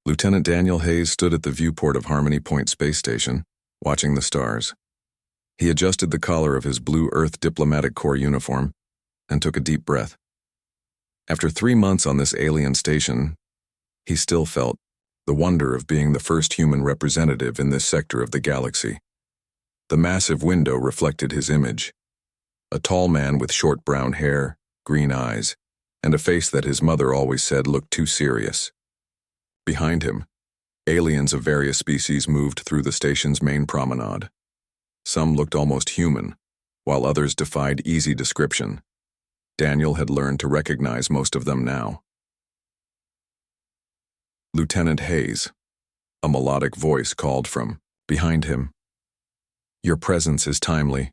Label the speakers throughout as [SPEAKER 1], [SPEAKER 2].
[SPEAKER 1] Lieutenant Daniel Hayes stood at the viewport of Harmony Point Space Station, watching the stars. He adjusted the collar of his Blue Earth Diplomatic Corps uniform and took a deep breath. After 3 months on this alien station, he still felt the wonder of being the first human representative in this sector of the galaxy. The massive window reflected his image. A tall man with short brown hair, green eyes, and a face that his mother always said looked too serious. Behind him, aliens of various species moved through the station's main promenade. Some looked almost human, while others defied easy description. Daniel had learned to recognize most of them now. Lieutenant Hayes, a melodic voice called from behind him. "Your presence is timely."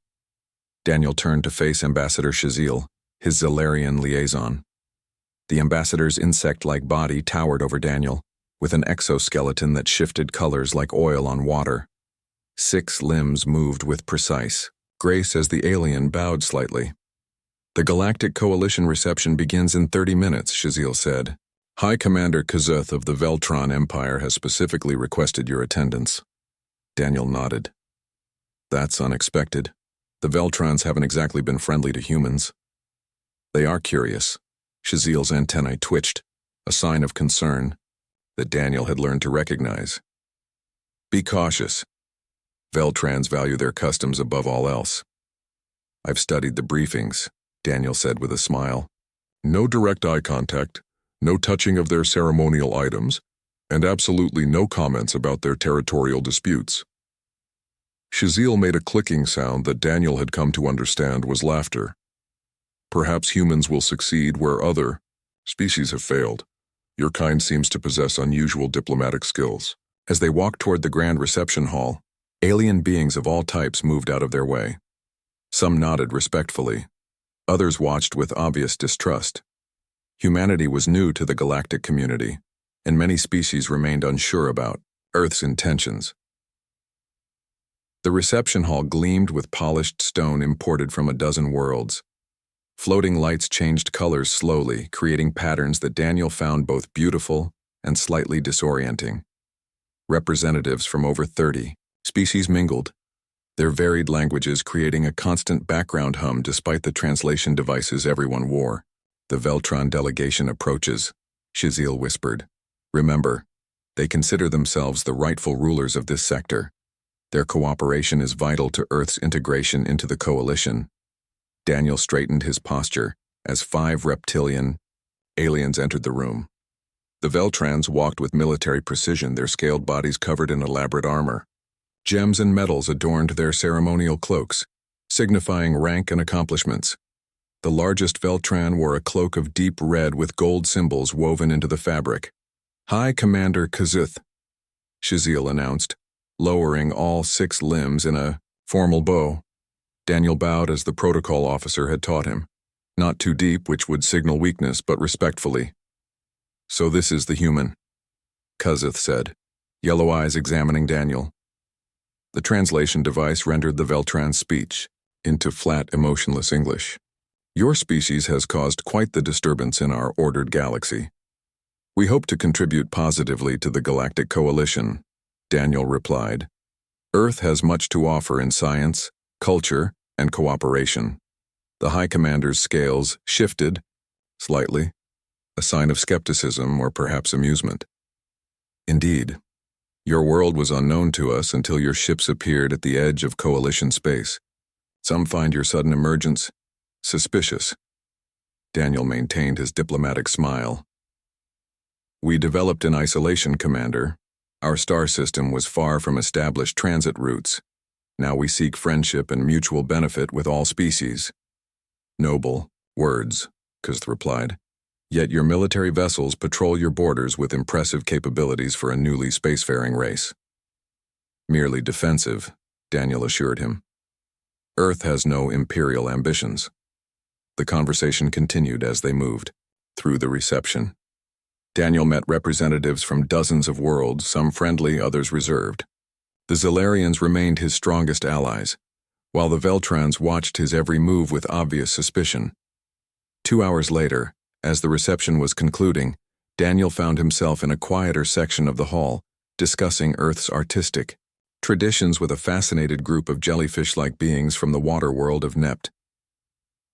[SPEAKER 1] Daniel turned to face Ambassador Shaziel, his Zellarian liaison. The ambassador's insect-like body towered over Daniel, with an exoskeleton that shifted colors like oil on water. 6 limbs moved with precise grace as the alien bowed slightly. "The Galactic Coalition reception begins in 30 minutes, Shaziel said. High Commander Kazuth of the Veltron Empire has specifically requested your attendance." Daniel nodded. "That's unexpected. The Veltrons haven't exactly been friendly to humans." "They are curious." Shaziel's antennae twitched, a sign of concern that Daniel had learned to recognize. "Be cautious. Veltrans value their customs above all else." "I've studied the briefings," Daniel said with a smile. "No direct eye contact, no touching of their ceremonial items, and absolutely no comments about their territorial disputes." Shaziel made a clicking sound that Daniel had come to understand was laughter. "Perhaps humans will succeed where other species have failed. Your kind seems to possess unusual diplomatic skills." As they walked toward the grand reception hall, alien beings of all types moved out of their way. Some nodded respectfully. Others watched with obvious distrust. Humanity was new to the galactic community, and many species remained unsure about Earth's intentions. The reception hall gleamed with polished stone imported from a dozen worlds. Floating lights changed colors slowly, creating patterns that Daniel found both beautiful and slightly disorienting. Representatives from over 30 species mingled, their varied languages creating a constant background hum despite the translation devices everyone wore. "The Veltron delegation approaches," Shaziel whispered. "Remember, they consider themselves the rightful rulers of this sector. Their cooperation is vital to Earth's integration into the coalition." Daniel straightened his posture as 5 reptilian aliens entered the room. The Veltrans walked with military precision, their scaled bodies covered in elaborate armor. Gems and metals adorned their ceremonial cloaks, signifying rank and accomplishments. The largest Veltran wore a cloak of deep red with gold symbols woven into the fabric. "High Commander Kazuth," Shaziel announced, lowering all 6 limbs in a formal bow. Daniel bowed as the protocol officer had taught him, not too deep, which would signal weakness, but respectfully. "So this is the human," Kazuth said, yellow eyes examining Daniel. The translation device rendered the Veltran's speech into flat, emotionless English. "Your species has caused quite the disturbance in our ordered galaxy. We hope to contribute positively to the Galactic Coalition," Daniel replied. "Earth has much to offer in science, culture, and cooperation." The High Commander's scales shifted slightly, a sign of skepticism or perhaps amusement. "Indeed. Your world was unknown to us until your ships appeared at the edge of Coalition space. Some find your sudden emergence suspicious." Daniel maintained his diplomatic smile. "We developed in isolation, Commander. Our star system was far from established transit routes. Now we seek friendship and mutual benefit with all species." "Noble words," Kazuth replied. "Yet your military vessels patrol your borders with impressive capabilities for a newly spacefaring race." "Merely defensive," Daniel assured him. "Earth has no imperial ambitions." The conversation continued as they moved through the reception. Daniel met representatives from dozens of worlds, some friendly, others reserved. The Zellarians remained his strongest allies, while the Veltrans watched his every move with obvious suspicion. 2 hours later, as the reception was concluding, Daniel found himself in a quieter section of the hall, discussing Earth's artistic traditions with a fascinated group of jellyfish-like beings from the water world of Nept.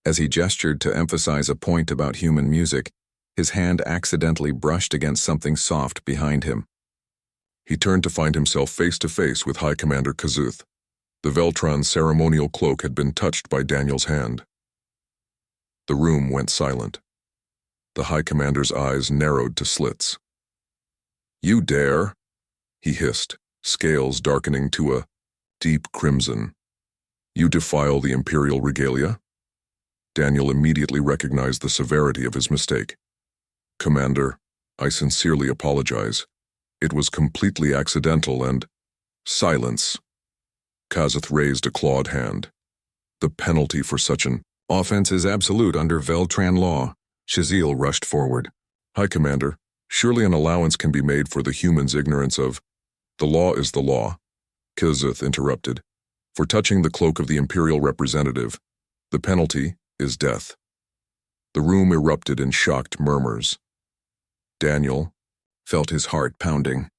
[SPEAKER 1] As he gestured to emphasize a point about human music, his hand accidentally brushed against something soft behind him.
[SPEAKER 2] He turned to find himself face to face with High Commander Kazuth. The Veltron's ceremonial cloak had been touched by Daniel's hand. The room went silent. The High Commander's eyes narrowed to slits. "You dare?" he hissed, scales darkening to a deep crimson. "You defile the Imperial regalia?" Daniel immediately recognized the severity of his mistake. "Commander, I sincerely apologize. It was completely accidental and—" "Silence." Kazuth raised a clawed hand. "The penalty for such an offense is absolute under Veltran law." Shaziel rushed forward. "High Commander, surely an allowance can be made for the human's ignorance of—" "The law is the law," Kazuth interrupted. "For touching the cloak of the Imperial representative, the penalty is death." The room erupted in shocked murmurs. Daniel felt his heart pounding.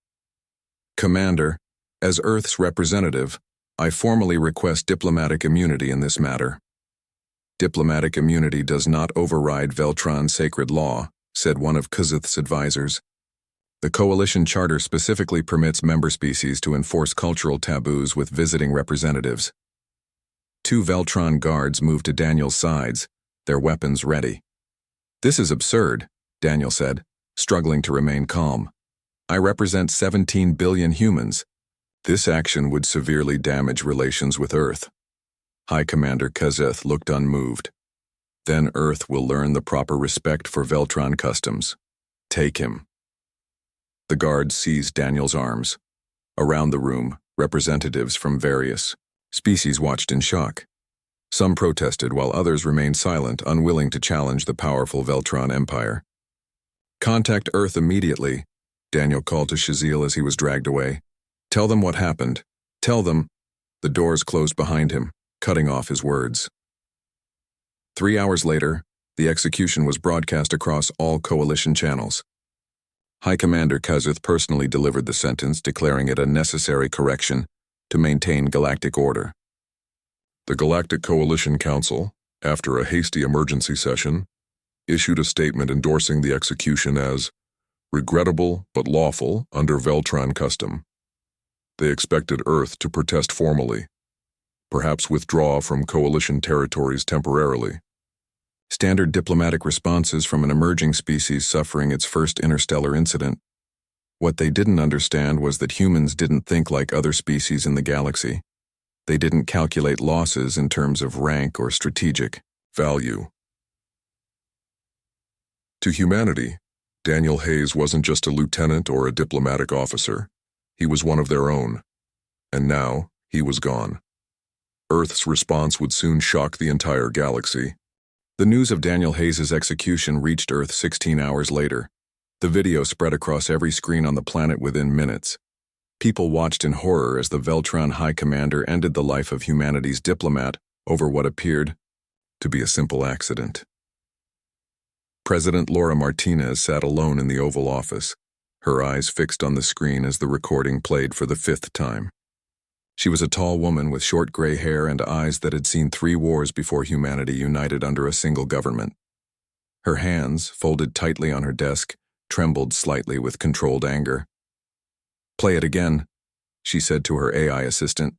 [SPEAKER 2] "Commander, as Earth's representative, I formally request diplomatic immunity in this matter." "Diplomatic immunity does not override Veltran's sacred law," said one of Kazuth's advisors. "The Coalition Charter specifically permits member species to enforce cultural taboos with visiting representatives." Two Veltron guards moved to Daniel's sides, their weapons ready. "This is absurd," Daniel said, struggling to remain calm. "I represent 17 billion humans. This action would severely damage relations with Earth." High Commander Kazuth looked unmoved. "Then Earth will learn the proper respect for Veltron customs. Take him." The guards seized Daniel's arms. Around the room, representatives from various species watched in shock. Some protested while others remained silent, unwilling to challenge the powerful Veltron Empire. "Contact Earth immediately," Daniel called to Shaziel as he was dragged away. "Tell them what happened. Tell them—" The doors closed behind him, cutting off his words. 3 hours later, the execution was broadcast across all Coalition channels. High Commander Kazuth personally delivered the sentence, declaring it a necessary correction to maintain galactic order. The Galactic Coalition Council, after a hasty emergency session, issued a statement endorsing the execution as regrettable but lawful under Veltran custom. They expected Earth to protest formally, perhaps withdraw from Coalition territories temporarily.
[SPEAKER 1] Standard diplomatic responses from an emerging species suffering its first interstellar incident. What they didn't understand was that humans didn't think like other species in the galaxy. They didn't calculate losses in terms of rank or strategic
[SPEAKER 2] value. To humanity, Daniel Hayes wasn't just a lieutenant or a diplomatic officer. He was one of their own. And now, he was gone. Earth's response would soon shock the entire galaxy.
[SPEAKER 1] The news of Daniel Hayes' execution reached Earth 16 hours later. The video spread across every screen on the planet within minutes. People watched in horror as the Veltron High Commander ended the life of humanity's diplomat over what appeared to be a simple accident. President Laura Martinez sat alone in the Oval Office, her eyes fixed on the screen as the recording played for the 5th time. She was a tall woman with short gray hair and eyes that had seen 3 wars before humanity united under a single government. Her hands, folded tightly on her desk, trembled slightly with controlled anger. "Play it again," she said to her AI assistant.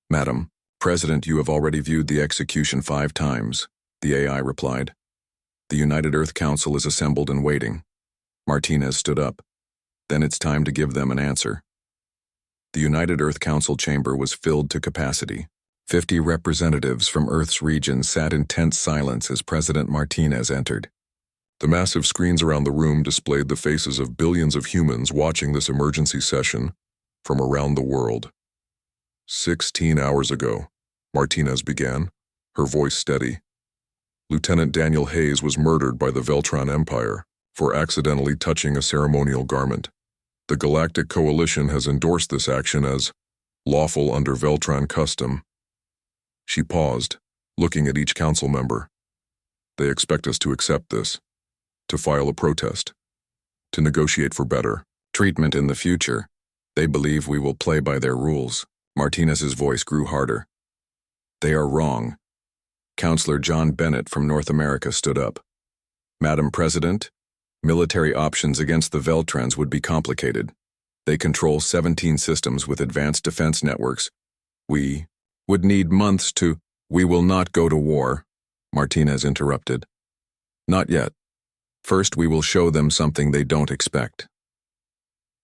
[SPEAKER 1] "Madam, President, you have already viewed the execution 5 times, the AI replied. "The United Earth Council is assembled and waiting." Martinez stood up. "Then it's time to give them an answer." The United Earth Council chamber was filled to capacity. 50 representatives from Earth's region sat in tense silence as President Martinez entered.
[SPEAKER 2] The massive screens around the room displayed the faces of billions of humans watching this emergency session from around the world. 16 hours ago, Martinez began, her voice steady. Lieutenant Daniel Hayes was murdered by the Veltron Empire for accidentally touching a ceremonial garment. The Galactic Coalition has endorsed this action as lawful under Veltran custom. She paused, looking at each council member. They expect us to accept this, to file a protest. to negotiate for better
[SPEAKER 1] treatment in the future. They believe we will play by their rules. Martinez's voice grew harder. They are wrong. Counselor John Bennett from North America stood up. Madam President, military options against the Veltrans would be complicated. They control 17 systems with advanced defense networks. We would need months to— We will not go to war, Martinez interrupted. Not yet. First, we will show them something they don't expect.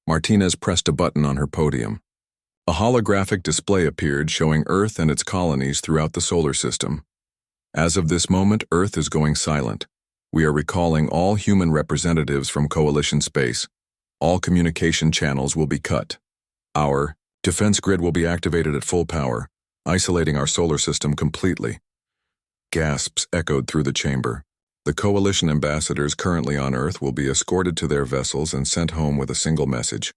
[SPEAKER 1] Martinez pressed a button on her podium. A holographic display appeared showing Earth and its colonies throughout the solar system. As of this moment, Earth is going silent. We are recalling all human representatives from Coalition space. All communication channels will be cut. Our defense grid will be activated at full power, isolating our solar system completely. Gasps echoed through the chamber. The Coalition ambassadors currently on Earth will be escorted to their vessels and sent home with a single message.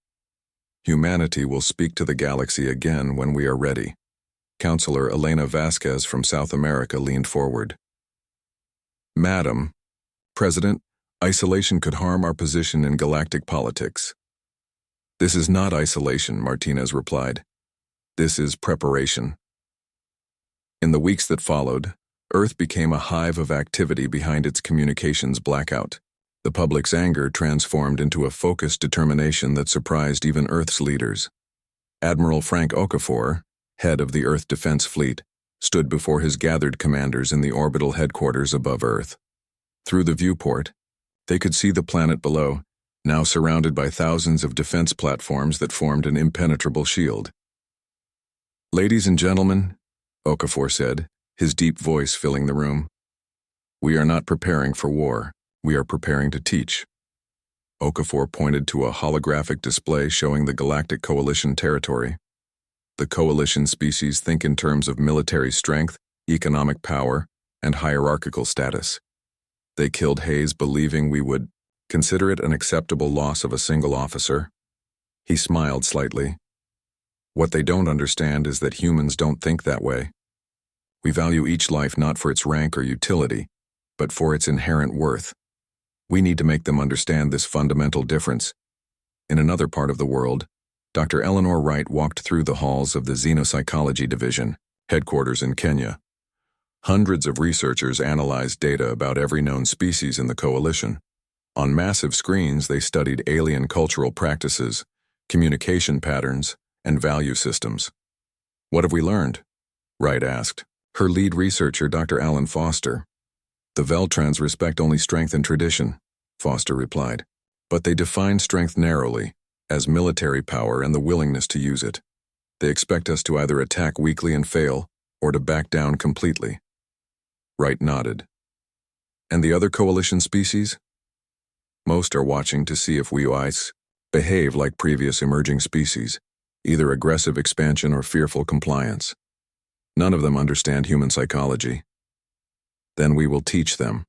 [SPEAKER 1] Humanity will speak to the galaxy again when we are ready. Counselor Elena Vasquez from South America leaned forward. Madam President, isolation could harm our position in galactic politics. This is not isolation, Martinez replied. This is preparation. In the weeks that followed, Earth became a hive of activity behind its communications blackout. The public's anger transformed into a focused determination that surprised even Earth's leaders. Admiral Frank Okafor, head of the Earth Defense Fleet, stood before his gathered commanders in the orbital headquarters above Earth. Through the viewport, they could see the planet below, now surrounded by thousands of defense platforms that formed an impenetrable shield. Ladies and gentlemen, Okafor said, his deep voice filling the room, we are not preparing for war. We are preparing to teach. Okafor pointed to a holographic display showing the Galactic Coalition territory. The Coalition species think in terms of military strength, economic power, and hierarchical status. They killed Hayes believing we would consider it an acceptable loss of a single officer. He smiled slightly. What they don't understand is that humans don't think that way. We value each life not for its rank or utility, but for its inherent worth. We need to make them understand this fundamental difference. In another part of the world, Dr. Eleanor Wright walked through the halls of the Xenopsychology Division, headquarters in Kenya. Hundreds of researchers analyzed data about every known species in the coalition. On massive screens, they studied alien cultural practices, communication patterns, and value systems. What have we learned? Wright asked. Her lead researcher, Dr. Alan Foster. The Veltrans respect only strength and tradition, Foster replied. But they define strength narrowly, as military power and the willingness to use it. They expect us to either attack weakly and fail, or to back down completely. Wright nodded. And the other coalition species? Most are watching to see if we behave like previous emerging species, either aggressive expansion or fearful compliance. None of them understand human psychology. Then we will teach them,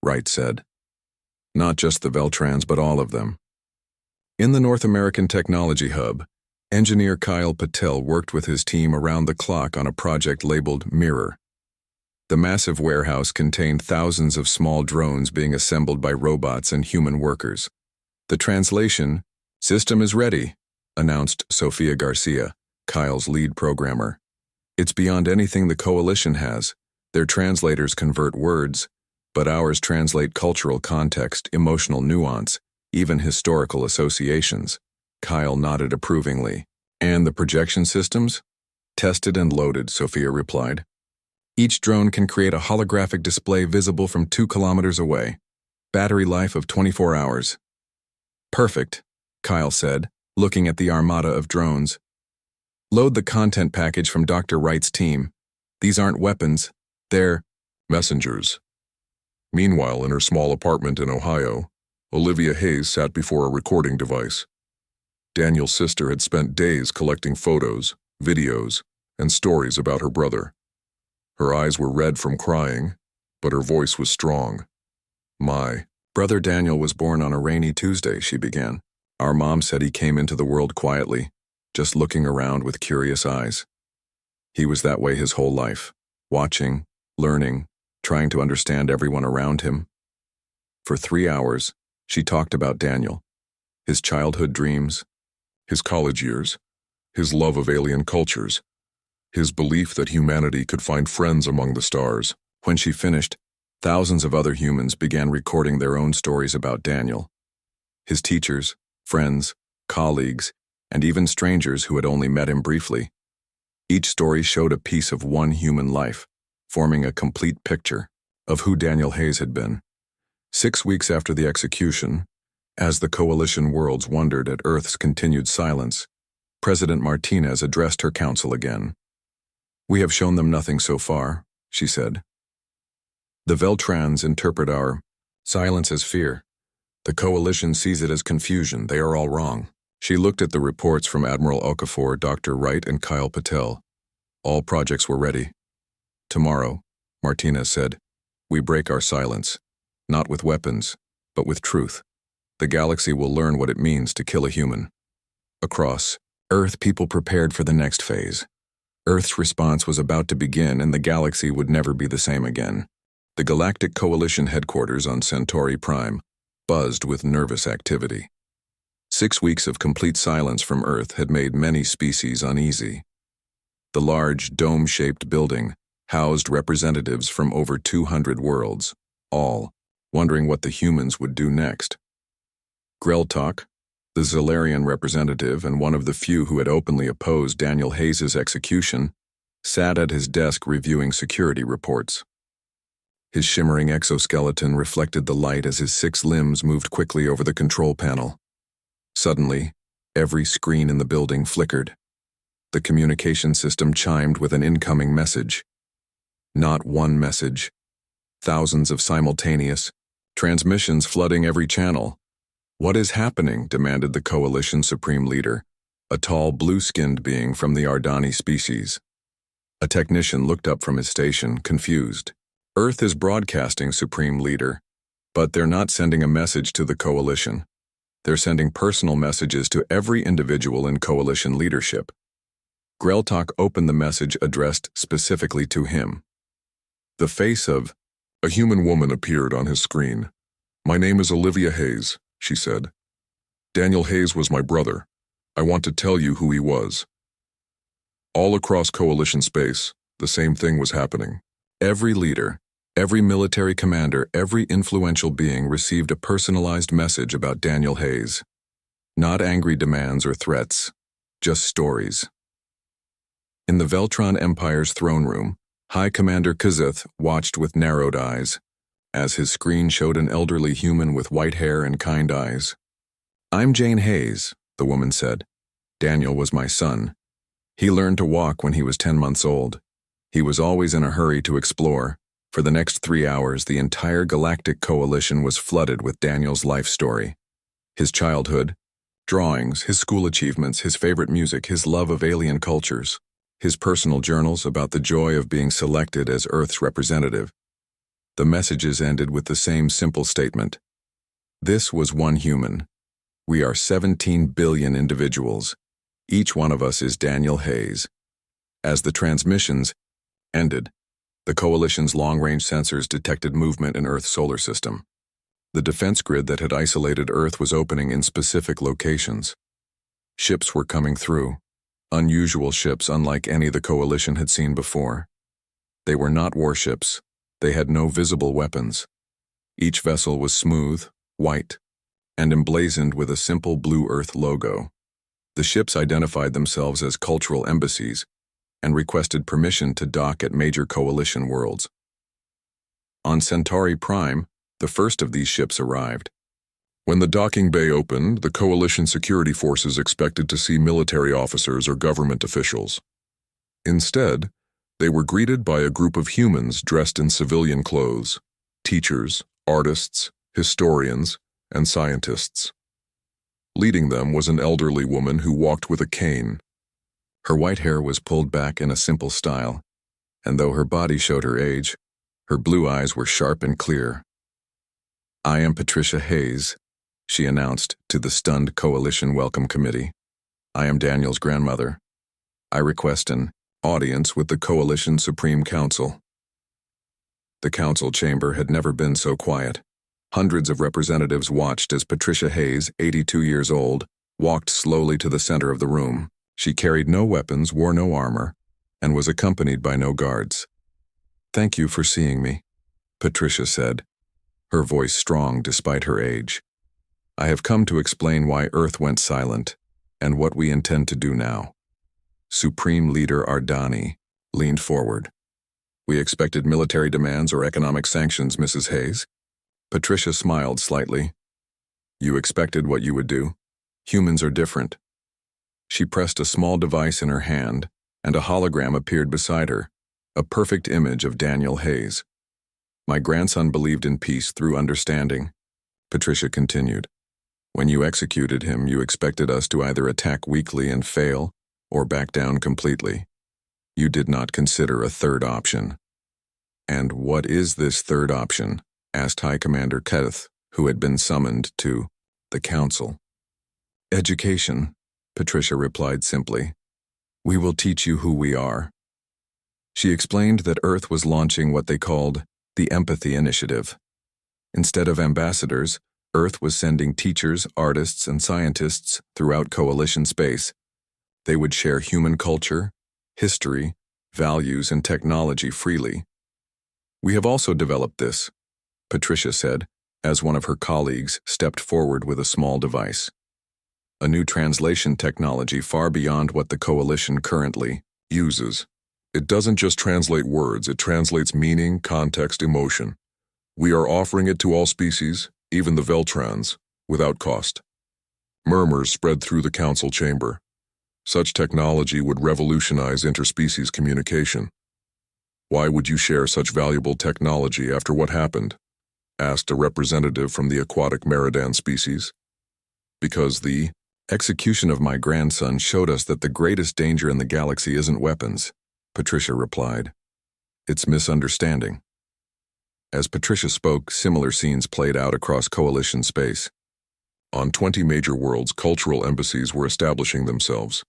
[SPEAKER 1] Wright said. Not just the Veltrans, but all of them. In the North American Technology Hub, engineer Kyle Patel worked with his team around the clock on a project labeled Mirror. The massive warehouse contained thousands of small drones being assembled by robots and human workers. The translation, "System is ready," announced Sofia Garcia, Kyle's lead programmer. It's beyond anything the coalition has. Their translators convert words, but ours translate cultural context, emotional nuance, even historical associations. Kyle nodded approvingly. And the projection systems? Tested and loaded, Sophia replied. Each drone can create a holographic display visible from 2 kilometers away. Battery life of 24 hours. Perfect, Kyle said, looking at the armada of drones. Load the content package from Dr. Wright's team. These aren't weapons, they're
[SPEAKER 2] messengers. Meanwhile, in her small apartment in Ohio, Olivia Hayes sat before a recording device. Daniel's sister had spent days collecting photos, videos, and stories about her brother. Her eyes were red from crying, but her voice was strong. My brother Daniel was born on a rainy Tuesday, she began. Our mom said he came into the world quietly, just looking around with curious eyes. He was that way his whole life, watching, learning, trying to understand everyone around him. For 3 hours, she talked about Daniel,
[SPEAKER 1] His childhood dreams,
[SPEAKER 2] his college years, his love of alien cultures, his belief that humanity could find friends among the stars.
[SPEAKER 1] When she finished, thousands of other humans began recording their own stories about Daniel. His teachers, friends, colleagues, and even strangers who had only met him briefly. Each story showed a piece of one human life, forming a complete picture of who Daniel Hayes had been. 6 weeks after the execution, as the coalition worlds wondered at Earth's continued silence, President Martinez addressed her council again. "We have shown them nothing so far," she said. "The Veltrans interpret our silence as fear. The coalition sees it as confusion. They are all wrong." She looked at the reports from Admiral Okafor, Dr. Wright, and Kyle Patel. All projects were ready. "Tomorrow," Martinez said, "we break our silence, not with weapons, but with truth. The galaxy will learn what it means to kill a human." Across Earth, people prepared for the next phase. Earth's response was about to begin, and the galaxy would never be the same again. The Galactic Coalition headquarters on Centauri Prime buzzed with nervous activity. 6 weeks of complete silence from Earth had made many species uneasy. The large, dome-shaped building housed representatives from over 200 worlds, all wondering what the humans would do next. Greltok, the Zalarian representative and one of the few who had openly opposed Daniel Hayes' execution, sat at his desk reviewing security reports. His shimmering exoskeleton reflected the light as his 6 limbs moved quickly over the control panel. Suddenly, every screen in the building flickered. The communication system chimed with an incoming message. Not one message. Thousands of simultaneous transmissions flooding every channel. "What is happening?" demanded the coalition supreme leader, a tall blue-skinned being from the Ardani species. A technician looked up from his station, confused. "Earth is broadcasting, supreme leader, but they're not sending a message to the coalition. They're sending personal messages to every individual in coalition leadership." Greltok opened the message addressed specifically to him. The face of
[SPEAKER 2] a human woman appeared on his screen. "My name is Olivia Hayes," she said. "Daniel Hayes was my brother. I want to tell you who he was." All across coalition space, the same thing was happening.
[SPEAKER 1] Every leader, every military commander, every influential being received a personalized message about Daniel Hayes. Not angry demands or threats, just stories. In the Veltron Empire's throne room, High Commander Kazuth watched with narrowed eyes, as his screen showed an elderly human with white hair and kind eyes. "I'm Jane Hayes," the woman said. "Daniel was my son. He learned to walk when he was 10 months old. He was always in a hurry to explore. For the next 3 hours, the entire Galactic Coalition was flooded with Daniel's life story. His childhood, drawings, his school achievements, his favorite music, his love of alien cultures, his personal journals about the joy of being selected as Earth's representative. The messages ended with the same simple statement. This was one human. We are 17 billion individuals. Each one of us is Daniel Hayes." As the transmissions ended, the Coalition's long-range sensors detected movement in Earth's solar system. The defense grid that had isolated Earth was opening in specific locations. Ships were coming through, unusual ships unlike any the Coalition had seen before. They were not warships. They had no visible weapons. Each vessel was smooth, white, and emblazoned with a simple blue Earth logo. The ships identified themselves as cultural embassies and requested permission to dock at major Coalition worlds. On Centauri Prime, the first of these ships arrived.
[SPEAKER 2] When the docking bay opened, the Coalition security forces expected to see military officers or government officials. Instead, they were greeted by a group of humans dressed in civilian clothes: teachers, artists, historians, and scientists. Leading them was an elderly woman who walked with a cane. Her white hair was pulled back in a simple style, and though her body showed her age, her blue eyes were sharp and clear. "I am Patricia Hayes," she announced to the stunned Coalition Welcome Committee. "I am Daniel's grandmother. I request an audience with the Coalition Supreme Council." The council chamber had never been so quiet.
[SPEAKER 1] Hundreds of representatives watched as Patricia Hayes, 82 years old, walked slowly to the center of the room. She carried no weapons, wore no armor, and was accompanied by no guards. "Thank you for seeing me," Patricia said, her voice strong despite her age. "I have come to explain why Earth went silent and what we intend to do now." Supreme Leader Ardani leaned forward. "We expected military demands or economic sanctions, Mrs. Hayes." Patricia smiled slightly. "You expected what you would do? Humans are different." She pressed a small device in her hand, and a hologram appeared beside her, a perfect image of Daniel Hayes. "My grandson believed in peace through understanding," Patricia continued. "When you executed him, you expected us to either attack weakly and fail, or back down completely. You did not consider a third option." "And what is this third option?" asked High Commander Keth, who had been summoned to the council. "Education," Patricia replied simply. "We will teach you who we are." She explained that Earth was launching what they called the Empathy Initiative. Instead of ambassadors, Earth was sending teachers, artists, and scientists throughout coalition space. They would share human culture, history, values, and technology freely. "We have also developed this," Patricia said, as one of her colleagues stepped forward with a small device. "A new translation technology far beyond what the coalition currently
[SPEAKER 2] Uses. It doesn't just translate words, it translates meaning, context, emotion. We are offering it to all species, even the Veltrans, without cost." Murmurs spread through the council chamber. Such technology would revolutionize interspecies communication. "Why would you share such valuable technology after what happened?" asked a representative from the aquatic Meridan species. "Because the execution of my grandson showed us that the greatest danger in the galaxy isn't weapons," Patricia replied. "It's misunderstanding." As Patricia spoke, similar scenes played out across coalition space. On 20 major worlds, cultural embassies were establishing themselves.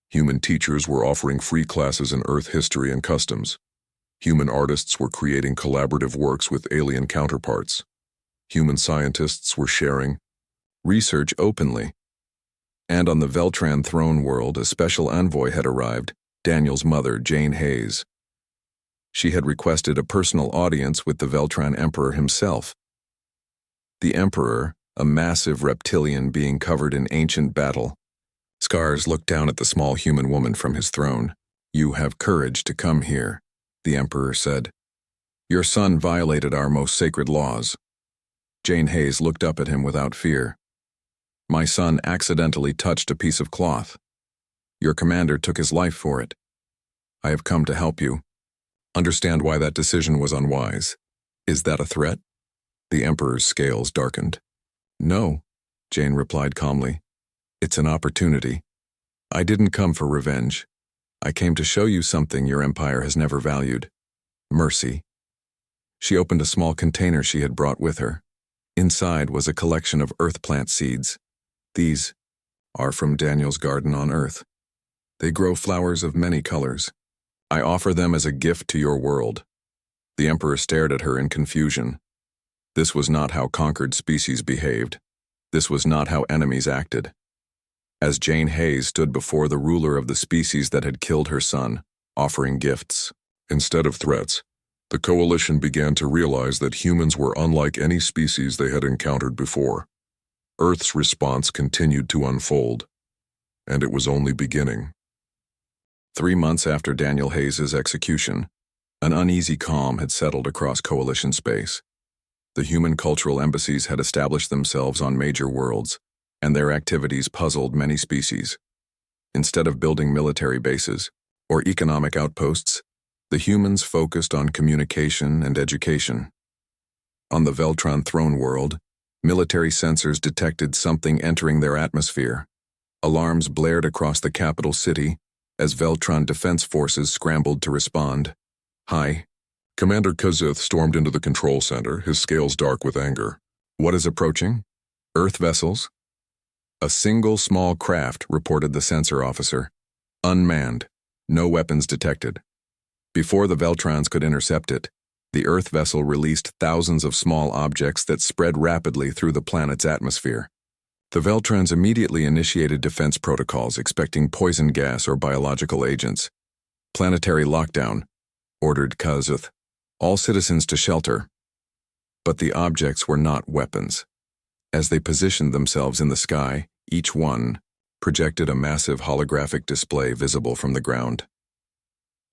[SPEAKER 2] Human teachers were offering free classes in Earth history and customs. Human artists were creating collaborative works with alien counterparts. Human scientists were sharing research openly. And on the Veltran throne world, a special envoy had arrived, Daniel's mother, Jane Hayes. She had requested a personal audience with the Veltran Emperor himself. The Emperor, a massive reptilian being covered in ancient battle scars, looked down at the small human woman from his throne. "You have courage to come here," the Emperor said. "Your son violated our most sacred laws." Jane Hayes looked up at him without fear. "My son accidentally touched a piece of cloth. Your commander took his life for it. I have come to help you. Understand why that decision was unwise. Is that a threat?" The Emperor's scales darkened. "No," Jane replied calmly. "It's an opportunity. I didn't come for revenge. I came to show you something your empire has never valued. Mercy." She opened a small container she had brought with her. Inside was a collection of earth plant seeds. "These are from Daniel's garden on Earth. They grow flowers of many colors. I offer them as a gift to your world." The Emperor stared at her in confusion. This was not how conquered species behaved. This was not how enemies acted. As Jane Hayes stood before the ruler of the species that had killed her son, offering gifts instead of threats, the coalition began to realize that humans were unlike any species they had encountered before. Earth's response continued to unfold, and it was only beginning.
[SPEAKER 1] 3 months after Daniel Hayes' execution, an uneasy calm had settled across coalition space. The human cultural embassies had established themselves on major worlds, and their activities puzzled many species. Instead of building military bases or economic outposts, the humans focused on communication and education. On the Veltran throne world, military sensors detected something entering their atmosphere. Alarms blared across the capital city as Veltran defense forces scrambled to respond. "Hi."
[SPEAKER 2] Commander Kazith stormed into the control center, his scales dark with anger.
[SPEAKER 1] "What is approaching? Earth vessels?" "A single small craft," reported the sensor officer. "Unmanned. No weapons detected." Before the Veltrans could intercept it, The Earth vessel released thousands of small objects that spread rapidly through the planet's atmosphere. The Veltrans immediately initiated defense protocols expecting poison gas or biological agents. Planetary lockdown, ordered Kazuth. All citizens to shelter. But the objects were not weapons. As they positioned themselves in the sky, each one projected a massive holographic display visible from the ground.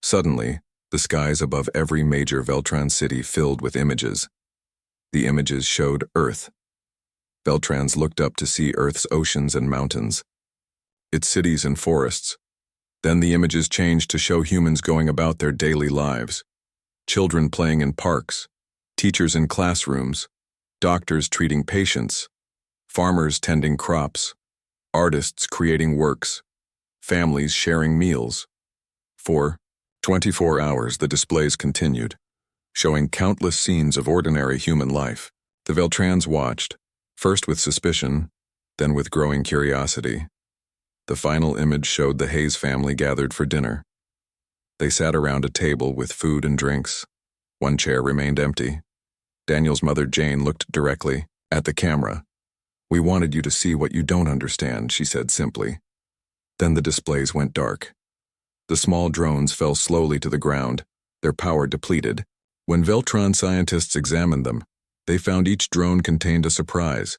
[SPEAKER 1] Suddenly, the skies above every major Veltran city filled with images. The images showed Earth. Veltrans looked up to see Earth's oceans and mountains, its cities and forests. Then the images changed to show humans going about their daily lives. Children playing in parks, teachers in classrooms, doctors treating patients, farmers tending crops, artists creating works, families sharing meals. For 24 hours the displays continued, showing countless scenes of ordinary human life. The Veltrans watched, first with suspicion, then with growing curiosity. The final image showed the Hayes family gathered for dinner. They sat around a table with food and drinks. One chair remained empty. Daniel's mother Jane looked directly at the camera. "We wanted you to see what you don't understand," she said simply. Then the displays went dark. The small drones fell slowly to the ground, their power depleted. When Veltron scientists examined them, they found each drone contained a surprise.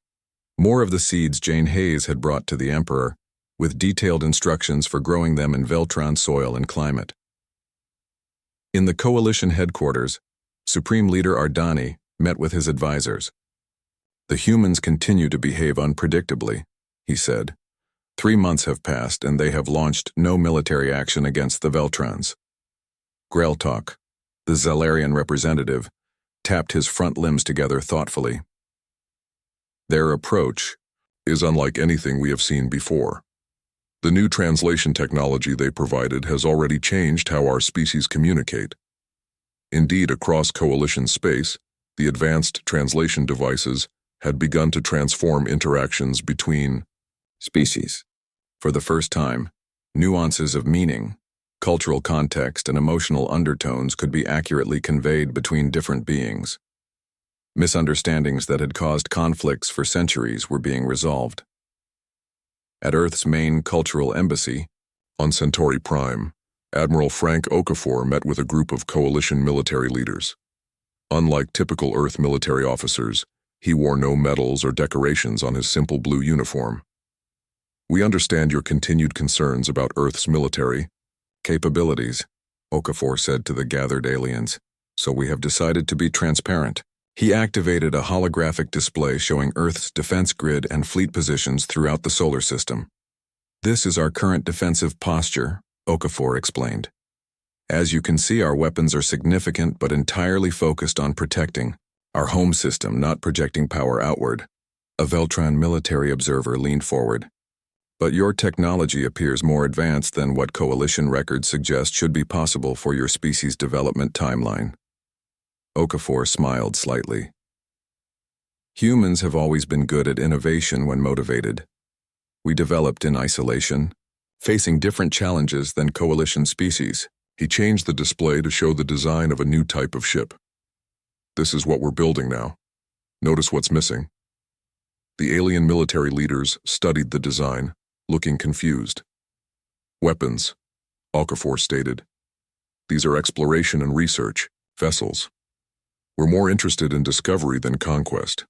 [SPEAKER 1] More of the seeds Jane Hayes had brought to the Emperor, with detailed instructions for growing them in Veltron soil and climate. In the coalition headquarters, Supreme Leader Ardani met with his advisors. "The humans continue to behave unpredictably," he said. 3 months have passed and they have launched no military action against the Veltrans. Greltok, the Zalarian representative, tapped his front limbs together thoughtfully.
[SPEAKER 2] Their approach is unlike anything we have seen before. The new translation technology they provided has already changed how our species communicate. Indeed, across coalition space, the advanced translation devices had begun to transform interactions between
[SPEAKER 1] species. For the first time, nuances of meaning, cultural context, and emotional undertones could be accurately conveyed between different beings. Misunderstandings that had caused conflicts for centuries were being resolved. At Earth's main cultural embassy,
[SPEAKER 2] on Centauri Prime, Admiral Frank Okafor met with a group of coalition military leaders. Unlike typical Earth military officers, he wore no medals or decorations on his simple blue uniform. "We understand your continued concerns about Earth's military
[SPEAKER 1] capabilities," Okafor said to the gathered aliens, "so we have decided to be transparent." He activated a holographic display showing Earth's defense grid and fleet positions throughout the solar system. "This is our current defensive posture," Okafor explained. "As you can see, our weapons are significant but entirely focused on protecting our home system, not projecting power outward." A Veltran military observer leaned forward. "But your technology appears more advanced than what coalition records suggest should be possible for your species' development timeline." Okafor smiled slightly. "Humans have always been good at innovation when motivated. We developed in isolation, facing different challenges than coalition species."
[SPEAKER 2] He changed the display to show the design of a new type of ship. "This is what we're building now. Notice what's missing." The alien military leaders studied the design, looking confused. "Weapons," Okafor stated. "These are exploration and research vessels. We're more interested in discovery than conquest."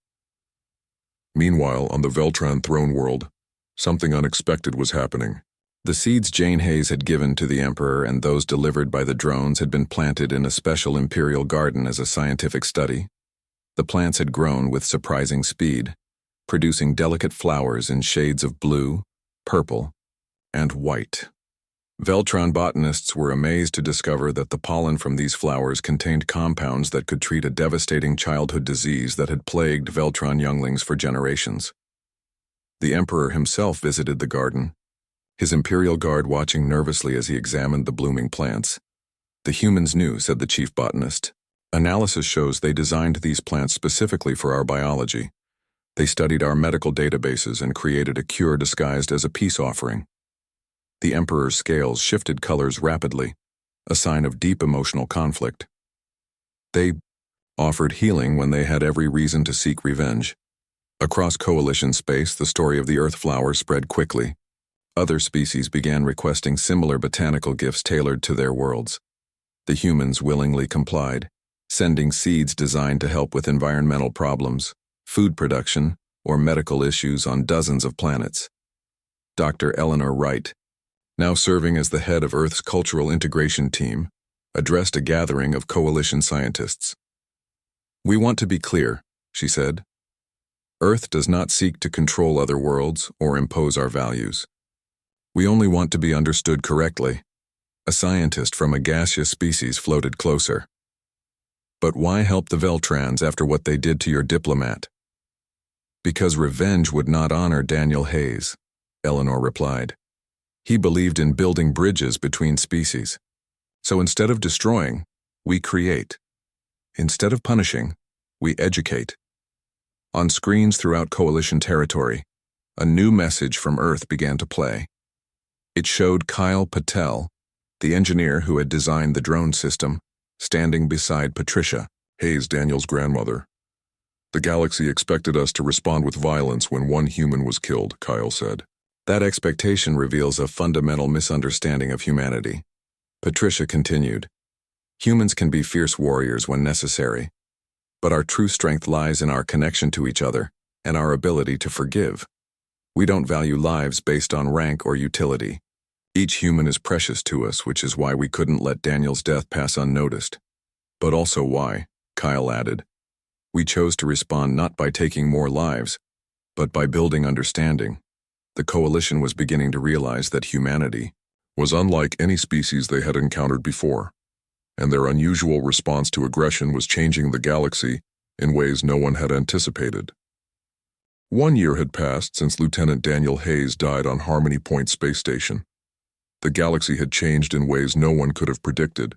[SPEAKER 2] Meanwhile, on the Veltran throne world, something unexpected was happening.
[SPEAKER 1] The seeds Jane Hayes had given to the Emperor and those delivered by the drones had been planted in a special imperial garden as a scientific study. The plants had grown with surprising speed, producing delicate flowers in shades of blue, purple, and white. Veltran botanists were amazed to discover that the pollen from these flowers contained compounds that could treat a devastating childhood disease that had plagued Veltran younglings for generations. The Emperor himself visited the garden, his imperial guard watching nervously as he examined the blooming plants. "The humans knew," said the chief botanist. "Analysis shows they designed these plants specifically for our biology. They studied our medical databases and created a cure disguised as a peace offering." The Emperor's scales shifted colors rapidly, a sign of deep emotional conflict. "They offered healing when they had every reason to seek revenge. Across coalition space, the story of the Earth flower spread quickly. Other species began requesting similar botanical gifts tailored to their worlds. The humans willingly complied, sending seeds designed to help with environmental problems, food production, or medical issues on dozens of planets. Dr. Eleanor Wright, now serving as the head of Earth's Cultural Integration Team, addressed a gathering of coalition scientists. "We want to be clear," she said. "Earth does not seek to control other worlds or impose our values. We only want to be understood correctly." A scientist from a gaseous species floated closer. "But why help the Veltrans after what they did to your diplomat?" "Because revenge would not honor Daniel Hayes," Eleanor replied. "He believed in building bridges between species. So instead of destroying, we create. Instead of punishing, we educate." On screens throughout coalition territory, a new message from Earth began to play. It showed Kyle Patel, the engineer who had designed the drone system, standing beside Patricia,
[SPEAKER 2] Hayes, Daniel's grandmother. "The galaxy expected us to respond with violence when one human was killed," Kyle said.
[SPEAKER 1] "That expectation reveals a fundamental misunderstanding of humanity." Patricia continued, "Humans can be fierce warriors when necessary, but our true strength lies in our connection to each other and our ability to forgive. We don't value lives based on rank or utility. Each human is precious to us, which is why we couldn't let Daniel's death pass unnoticed. But also why," Kyle added, "we chose to respond not by taking more lives, but by building understanding." The coalition was beginning to realize that humanity
[SPEAKER 2] was unlike any species they had encountered before, and their unusual response to aggression was changing the galaxy in ways no one had anticipated. 1 year had passed since Lieutenant Daniel Hayes died on Harmony Point Space Station. The galaxy had changed in ways no one could have predicted.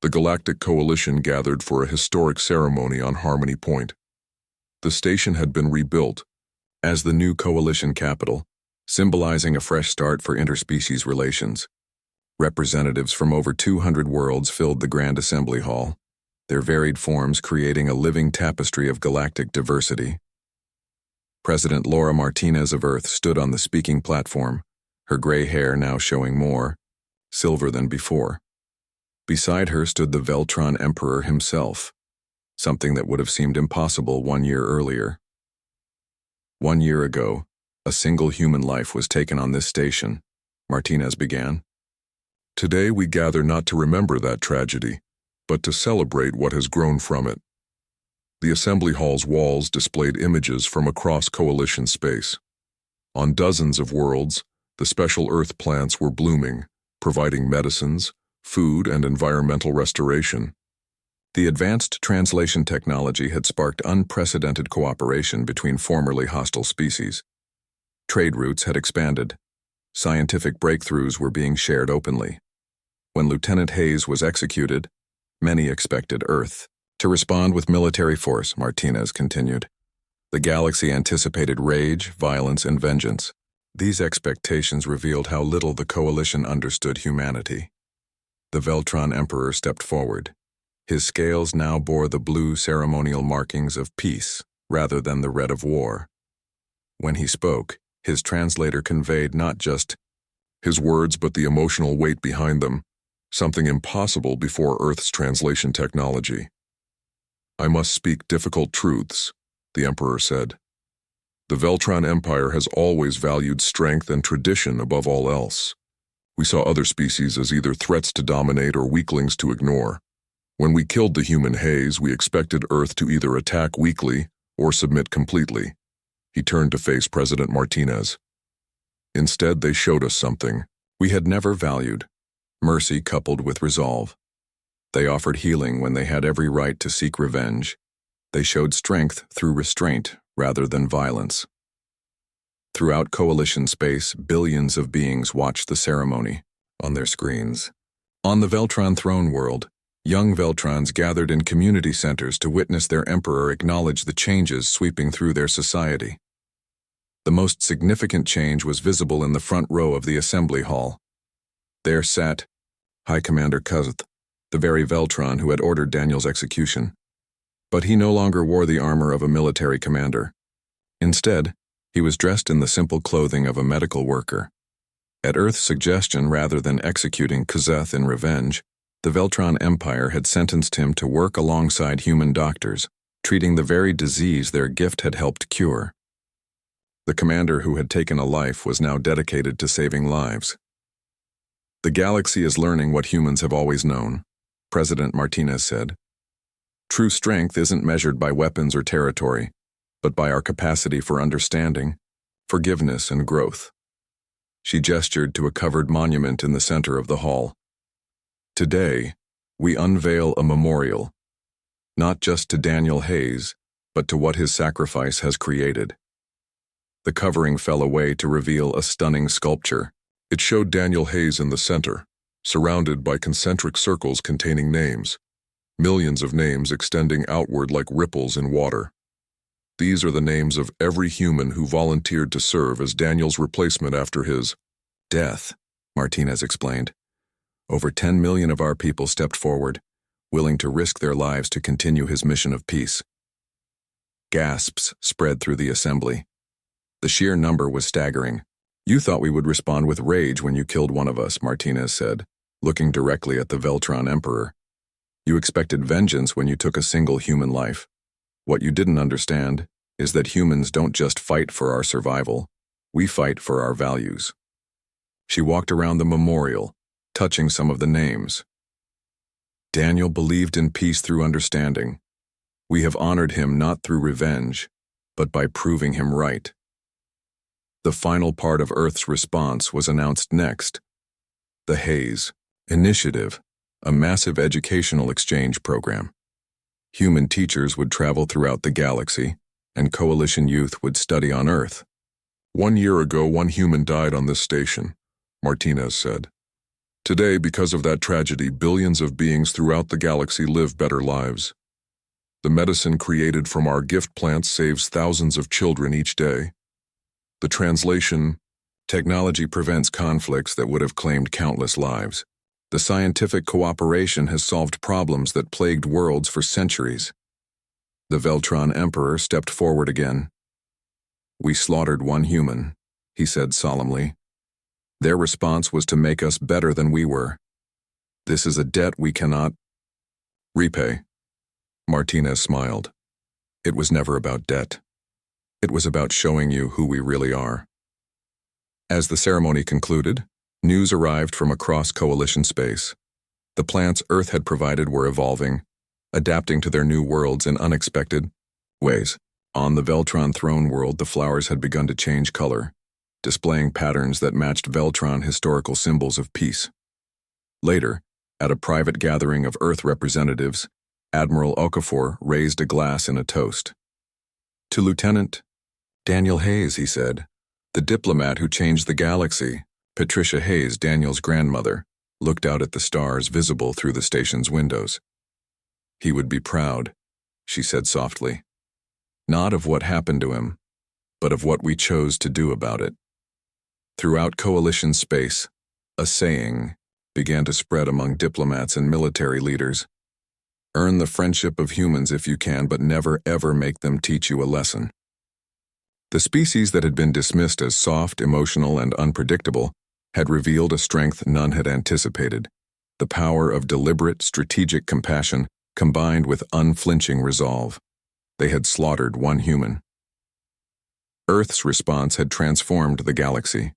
[SPEAKER 2] The Galactic Coalition gathered for a historic ceremony on Harmony Point. The station had been rebuilt
[SPEAKER 1] as the new coalition capital, symbolizing a fresh start for interspecies relations. Representatives from over 200 worlds filled the Grand Assembly Hall, their varied forms creating a living tapestry of galactic diversity. President Laura Martinez of Earth stood on the speaking platform, her gray hair now showing more silver than before. Beside her stood the Veltron Emperor himself, something that would have seemed impossible 1 year earlier. 1 year ago, a single human life was taken on this station, Martinez began.
[SPEAKER 2] "Today we gather not to remember that tragedy, but to celebrate what has grown from it." The Assembly Hall's walls displayed images from across coalition space. On dozens of worlds, the special Earth plants were blooming, providing medicines, food, and environmental restoration.
[SPEAKER 1] The advanced translation technology had sparked unprecedented cooperation between formerly hostile species. Trade routes had expanded. Scientific breakthroughs were being shared openly. When Lieutenant Hayes was executed, many expected Earth to respond with military force, Martinez continued. The galaxy anticipated rage, violence, and vengeance. These expectations revealed how little the coalition understood humanity. The Veltron Emperor stepped forward. His scales now bore the blue ceremonial markings of peace rather than the red of war. When he spoke, his translator conveyed not just
[SPEAKER 2] his words but the emotional weight behind them, something impossible before Earth's translation technology. "I must speak difficult truths," the Emperor said. "The Veltron Empire has always valued strength and tradition above all else. We saw other species as either threats to dominate or weaklings to ignore. When we killed the human Hayes, we expected Earth to either attack weakly or submit completely." He turned to face President Martinez. "Instead, they showed us something
[SPEAKER 1] we had never valued: mercy coupled with resolve. They offered healing when they had every right to seek revenge. They showed strength through restraint rather than violence." Throughout coalition space, billions of beings watched the ceremony on their screens. On the Veltron throne world, young Veltrons gathered in community centers to witness their emperor acknowledge the changes sweeping through their society. The most significant change was visible in the front row of the assembly hall. There sat High Commander Kuzth, the very Veltron who had ordered Daniel's execution, But he no longer wore the armor of a military commander. Instead, he was dressed in the simple clothing of a medical worker. At Earth's suggestion, rather than executing Kazeth in revenge, the Veltron Empire had sentenced him to work alongside human doctors, treating the very disease their gift had helped cure. The commander who had taken a life was now dedicated to saving lives. "The galaxy is learning what humans have always known," President Martinez said. "True strength isn't measured by weapons or territory, but by our capacity for understanding, forgiveness, and growth." She gestured to a covered monument in the center of the hall. "Today, we unveil a memorial, not just to Daniel Hayes, but to what his sacrifice has created." The covering fell away to reveal a stunning sculpture.
[SPEAKER 2] It showed Daniel Hayes in the center, surrounded by concentric circles containing names, millions of names extending outward like ripples in water. These are the names of every human who volunteered to serve as Daniel's replacement after his
[SPEAKER 1] "Death," Martinez explained. "Over 10 million of our people stepped forward, willing to risk their lives to continue his mission of peace." Gasps spread through the assembly. The sheer number was staggering. "You thought we would respond with rage when you killed one of us," Martinez said, looking directly at the Veltron Emperor. "You expected vengeance when you took a single human life. What you didn't understand is that humans don't just fight for our survival, we fight for our values." She walked around the memorial, touching some of the names. "Daniel believed in peace through understanding. We have honored him not through revenge, but by proving him right." The final part of Earth's response was announced next. The Hayes Initiative, a massive educational exchange program. Human teachers would travel throughout the galaxy, and Coalition youth would study on Earth.
[SPEAKER 2] 1 year ago, one human died on this station, Martinez said. Today, because of that tragedy, billions of beings throughout the galaxy live better lives. The medicine created from our gift plants saves thousands of children each day. The translation: technology prevents conflicts that would have claimed countless lives. The scientific cooperation has solved problems that plagued worlds for centuries. The Veltron Emperor stepped forward again. "We slaughtered one human," he said solemnly. "Their response was to make us better than we were. This is a debt we cannot repay." Martinez smiled. "It was never about debt. It was about showing you who we really are." As the ceremony concluded, news arrived from across Coalition space. The plants Earth had provided were evolving, adapting to their new worlds in unexpected ways. On the Veltron throne world, the flowers had begun to change color, displaying patterns that matched Veltron historical symbols of peace. Later, at a private gathering of Earth representatives, Admiral Okafor raised a glass in a toast. "To Lieutenant Daniel Hayes," he said, "the diplomat who changed the galaxy." Patricia Hayes, Daniel's grandmother, looked out at the stars visible through the station's windows. "He would be proud," she said softly. "Not of what happened to him, but of what we chose to do about it." Throughout Coalition space, a saying began to spread among diplomats and military leaders. "Earn the friendship of humans if you can, but never ever make them teach you a lesson." The species that had been dismissed as soft, emotional, and unpredictable had revealed a strength none had anticipated: the power of deliberate, strategic compassion combined with unflinching resolve. They had slaughtered one human. Earth's response had transformed the galaxy.